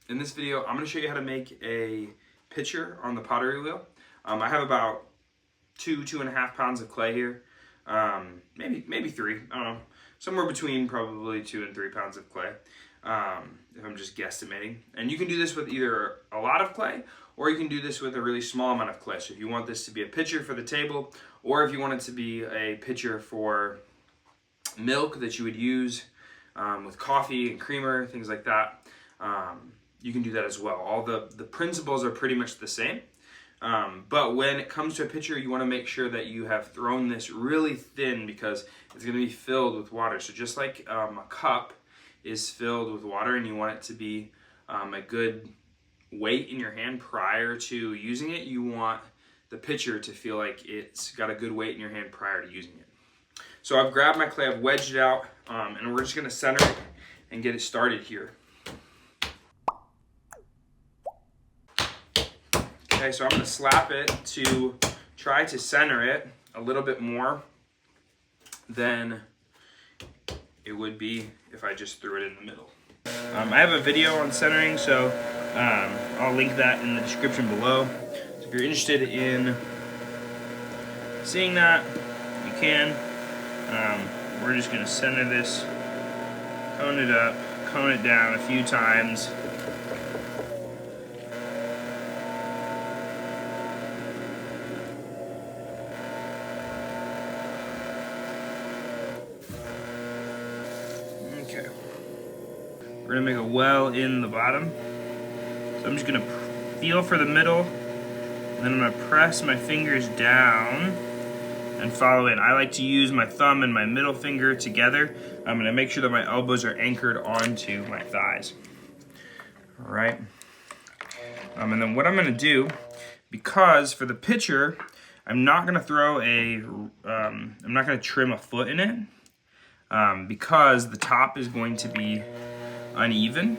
In this video, I'm going to show you how to make a pitcher on the pottery wheel. I have about 2.5 pounds of clay here, maybe 3, I don't know, somewhere between probably 2 and 3 pounds of clay, if I'm just guesstimating. And you can do this with either a lot of clay, or you can do this with a really small amount of clay. So if you want this to be a pitcher for the table, or if you want it to be a pitcher for milk that you would use with coffee and creamer, things like that, you can do that as well. All the principles are pretty much the same. But when it comes to a pitcher, you want to make sure that you have thrown this really thin because it's going to be filled with water. So just like a cup is filled with water and you want it to be a good weight in your hand prior to using it, you want the pitcher to feel like it's got a good weight in your hand prior to using it. So I've grabbed my clay, I've wedged it out, and we're just going to center it and get it started here. Okay, so I'm going to slap it to try to center it a little bit more than it would be if I just threw it in the middle. I have a video on centering, so I'll link that in the description below. So if you're interested in seeing that, you can. We're just going to center this, cone it up, cone it down a few times. Okay. We're going to make a well in the bottom. So I'm just going to feel for the middle, and then I'm going to press my fingers down and follow in. I like to use my thumb and my middle finger together. I'm going to make sure that my elbows are anchored onto my thighs. All right. And then what I'm going to do, because for the pitcher, I'm not going to throw I'm not going to trim a foot in it, because the top is going to be uneven.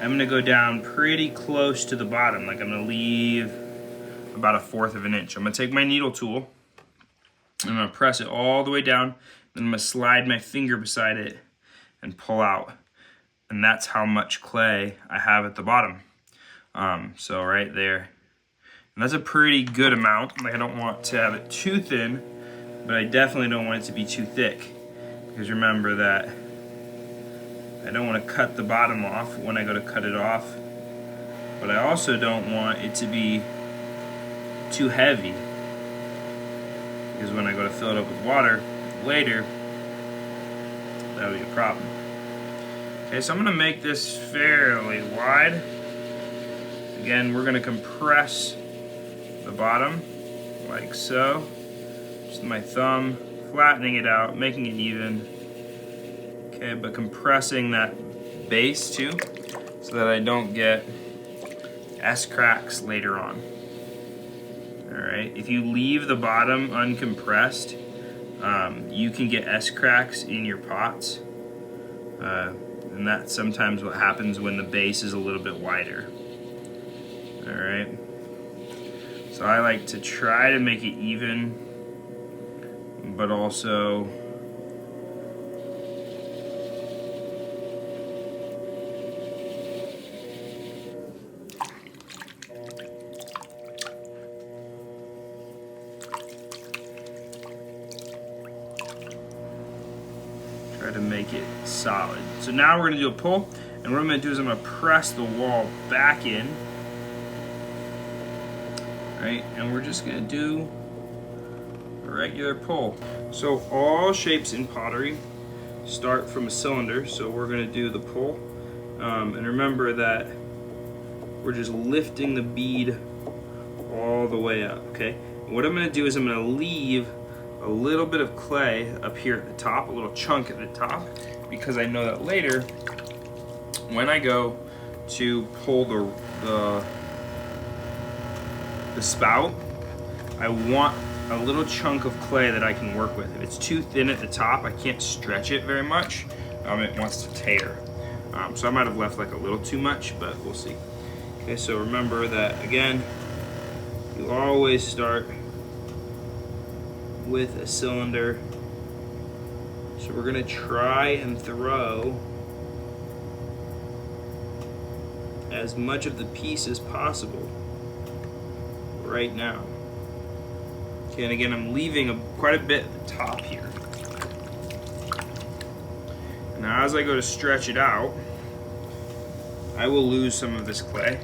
I'm going to go down pretty close to the bottom, like I'm going to leave about 1/4 of an inch. I'm going to take my needle tool, I'm going to press it all the way down, then I'm going to slide my finger beside it and pull out. And that's how much clay I have at the bottom. So right there. And that's a pretty good amount. Like, I don't want to have it too thin, but I definitely don't want it to be too thick. Because remember that I don't want to cut the bottom off when I go to cut it off. But I also don't want it to be too heavy, because when I go to fill it up with water later, that'll be a problem. Okay, so I'm going to make this fairly wide. Again, we're going to compress the bottom like so. Just my thumb, flattening it out, making it even. Okay, but compressing that base too, so that I don't get S-cracks later on. Alright, if you leave the bottom uncompressed, you can get S-cracks in your pots. And that's sometimes what happens when the base is a little bit wider. Alright, so I like to try to make it even, but also try to make it solid. So now we're going to do a pull, and what I'm going to do is I'm going to press the wall back in. Right, and we're just going to do a regular pull. So all shapes in pottery start from a cylinder, so we're going to do the pull. And remember that we're just lifting the bead all the way up, okay? And what I'm going to do is I'm going to leave a little bit of clay up here at the top, a little chunk at the top, because I know that later when I go to pull the spout, I want a little chunk of clay that I can work with. If it's too thin at the top, I can't stretch it very much. It wants to tear. So I might have left like a little too much, but we'll see. Okay, so remember that again, you always start with a cylinder. So we're gonna try and throw as much of the piece as possible right now. Okay, and again, I'm leaving quite a bit at the top here. Now as I go to stretch it out, I will lose some of this clay,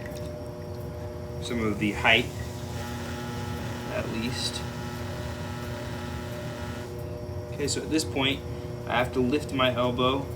some of the height at least. Okay, so at this point, I have to lift my elbow.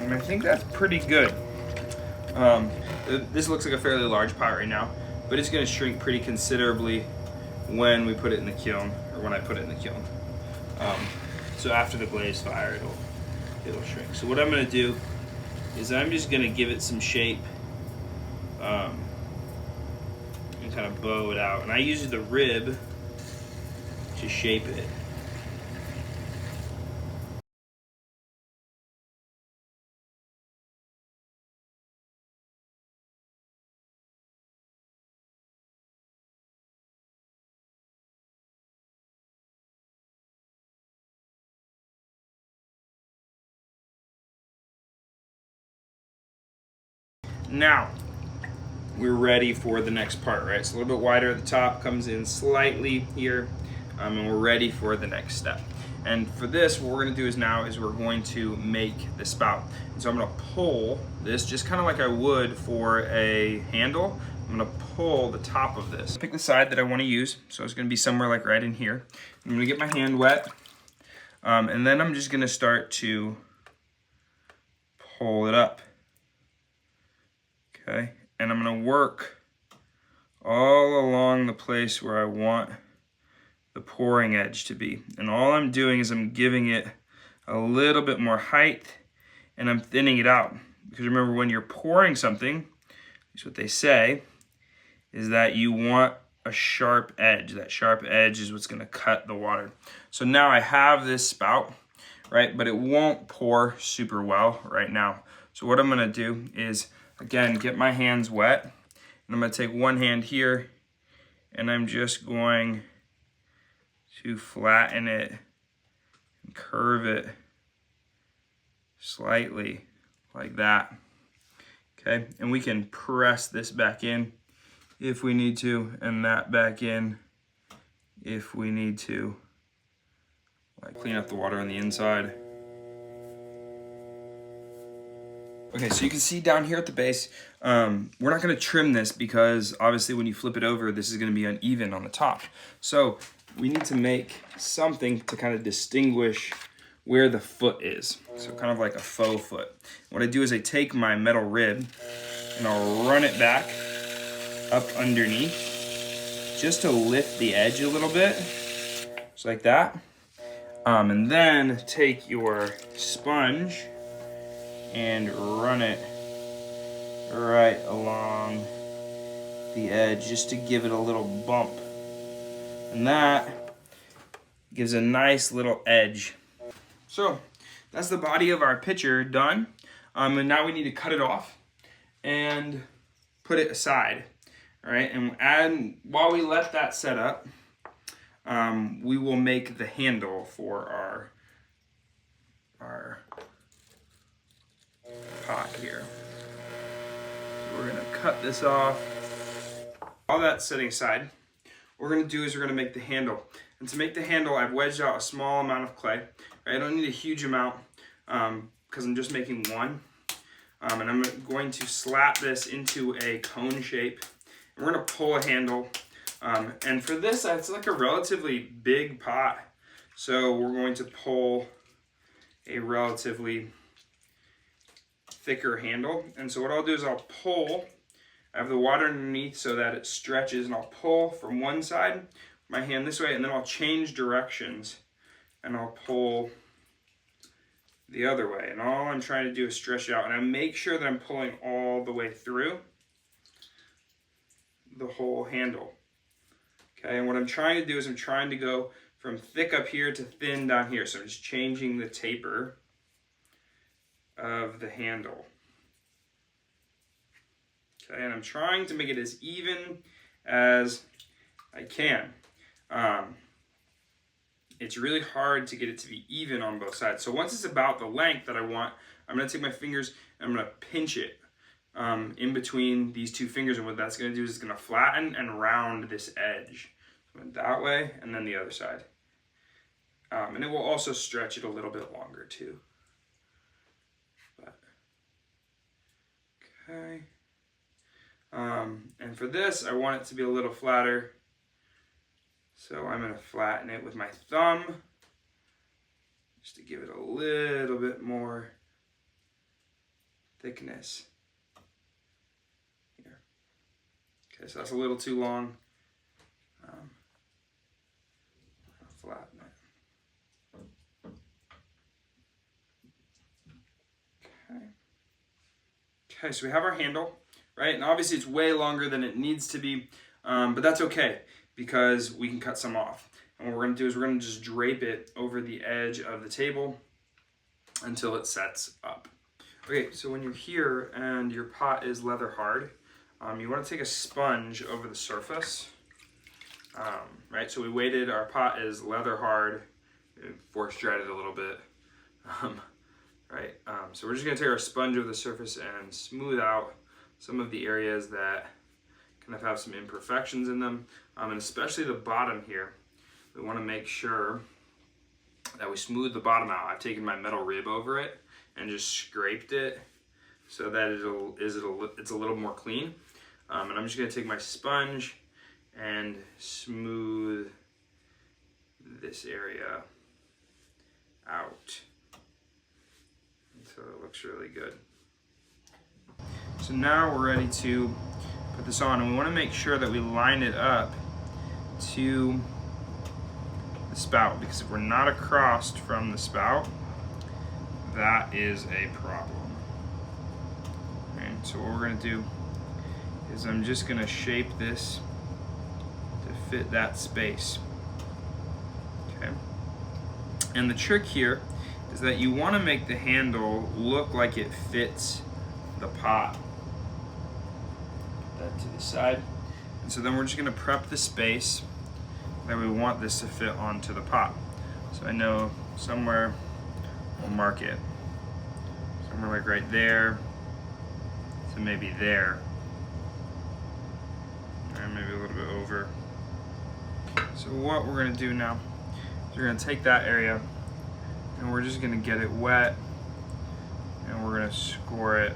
And I think that's pretty good. This looks like a fairly large pot right now, but it's going to shrink pretty considerably when we put it in the kiln, or when I put it in the kiln. So after the glaze fire, it'll shrink. So what I'm going to do is I'm just going to give it some shape and kind of bow it out. And I use the rib to shape it. Now, we're ready for the next part, right? It's a little bit wider at the top, comes in slightly here, and we're ready for the next step. And for this, what we're gonna do is we're going to make the spout. And so I'm gonna pull this just kind of like I would for a handle. I'm gonna pull the top of this. Pick the side that I wanna use. So it's gonna be somewhere like right in here. I'm gonna get my hand wet. And then I'm just gonna start to pull it up. Okay, and I'm gonna work all along the place where I want the pouring edge to be. And all I'm doing is I'm giving it a little bit more height and I'm thinning it out. Because remember, when you're pouring something, that's what they say, is that you want a sharp edge. That sharp edge is what's gonna cut the water. So now I have this spout, right? But it won't pour super well right now. So what I'm gonna do is, again, get my hands wet, and I'm gonna take one hand here, and I'm just going to flatten it and curve it slightly like that. Okay, and we can press this back in if we need to, and that back in if we need to. Like clean up the water on the inside. Okay, so you can see down here at the base, we're not gonna trim this because obviously when you flip it over, this is gonna be uneven on the top. So we need to make something to kind of distinguish where the foot is. So kind of like a faux foot. What I do is I take my metal rib and I'll run it back up underneath just to lift the edge a little bit, just like that. And then take your sponge and run it right along the edge just to give it a little bump. And that gives a nice little edge. So that's the body of our pitcher done. And now we need to cut it off and put it aside. All right, and while we let that set up, we will make the handle for our pot here. So we're gonna cut this off. All that setting aside, what we're gonna do is we're gonna make the handle. And to make the handle, I've wedged out a small amount of clay. Right? I don't need a huge amount because I'm just making one. And I'm going to slap this into a cone shape. And we're gonna pull a handle. And for this, it's like a relatively big pot. So we're going to pull a relatively thicker handle. And so what I'll do is I'll pull, I have the water underneath so that it stretches, and I'll pull from one side, my hand this way, and then I'll change directions and I'll pull the other way. And all I'm trying to do is stretch it out, and I make sure that I'm pulling all the way through the whole handle. Okay, and what I'm trying to do is I'm trying to go from thick up here to thin down here. So I'm just changing the taper of the handle. Okay, and I'm trying to make it as even as I can. It's really hard to get it to be even on both sides. So once it's about the length that I want, I'm going to take my fingers and I'm going to pinch it in between these two fingers. And what that's going to do is it's going to flatten and round this edge. So that way, and then the other side. And it will also stretch it a little bit longer too. But, okay. And for this, I want it to be a little flatter. So I'm going to flatten it with my thumb, just to give it a little bit more thickness. Here. Okay, so that's a little too long. I'll flatten it. Okay. Okay, so we have our handle, right? And obviously it's way longer than it needs to be, but that's okay, because we can cut some off. And what we're going to do is we're going to just drape it over the edge of the table until it sets up. Okay, so when you're here and your pot is leather hard, you want to take a sponge over the surface. Right, so we waited, our pot is leather hard, force dried it a little bit. Right, so we're just going to take our sponge over the surface and smooth out some of the areas that kind of have some imperfections in them, and especially the bottom here. We want to make sure that we smooth the bottom out. I've taken my metal rib over it and just scraped it so that it's a little more clean. And I'm just going to take my sponge and smooth this area out until it looks really good. So now we're ready to put this on, and we want to make sure that we line it up to the spout, because if we're not across from the spout, that is a problem. And so what we're going to do is I'm just going to shape this to fit that space. Okay. And the trick here is that you want to make the handle look like it fits the pot. That to the side. And so then we're just going to prep the space that we want this to fit onto the pot. So I know somewhere we'll mark it. Somewhere like right there. So maybe there. And maybe a little bit over. So what we're going to do now is we're going to take that area and we're just going to get it wet and we're going to score it.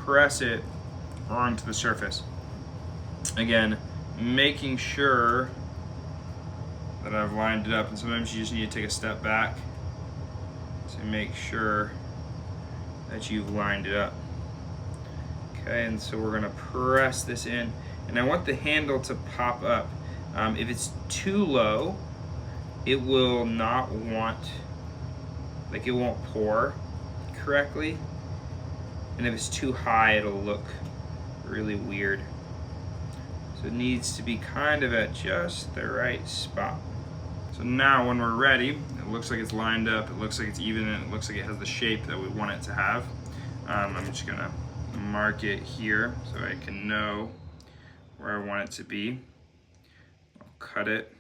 Press it onto the surface. Again, making sure that I've lined it up, and sometimes you just need to take a step back to make sure that you've lined it up. Okay, and so we're gonna press this in, and I want the handle to pop up. If it's too low, it will not want, like it won't pour correctly. And if it's too high, it'll look really weird. So it needs to be kind of at just the right spot. So now when we're ready, it looks like it's lined up, it looks like it's even, and it looks like it has the shape that we want it to have. I'm just gonna mark it here so I can know where I want it to be. I'll cut it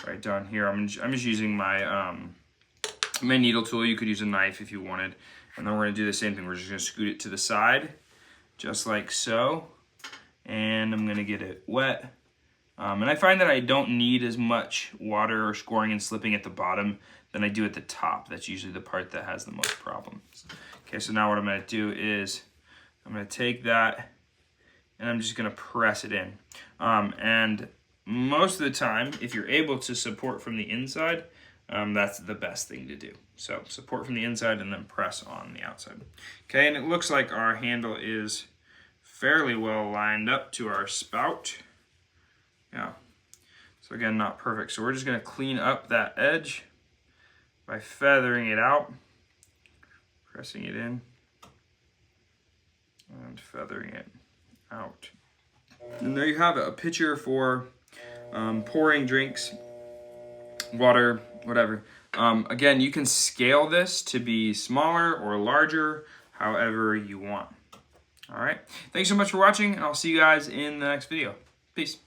right down here. I'm just using my, my needle tool. You could use a knife if you wanted. And then we're gonna do the same thing. We're just gonna scoot it to the side, just like so. And I'm gonna get it wet. And I find that I don't need as much water or scoring and slipping at the bottom than I do at the top. That's usually the part that has the most problems. Okay, so now what I'm gonna do is I'm gonna take that and I'm just gonna press it in. And most of the time, if you're able to support from the inside, that's the best thing to do. So support from the inside and then press on the outside. Okay, and it looks like our handle is fairly well lined up to our spout. Yeah, so again, not perfect. So we're just gonna clean up that edge by feathering it out, pressing it in, and feathering it out. And there you have it, a pitcher for pouring drinks, water, whatever. Again, you can scale this to be smaller or larger, however you want. All right, thanks so much for watching, and I'll see you guys in the next video. Peace.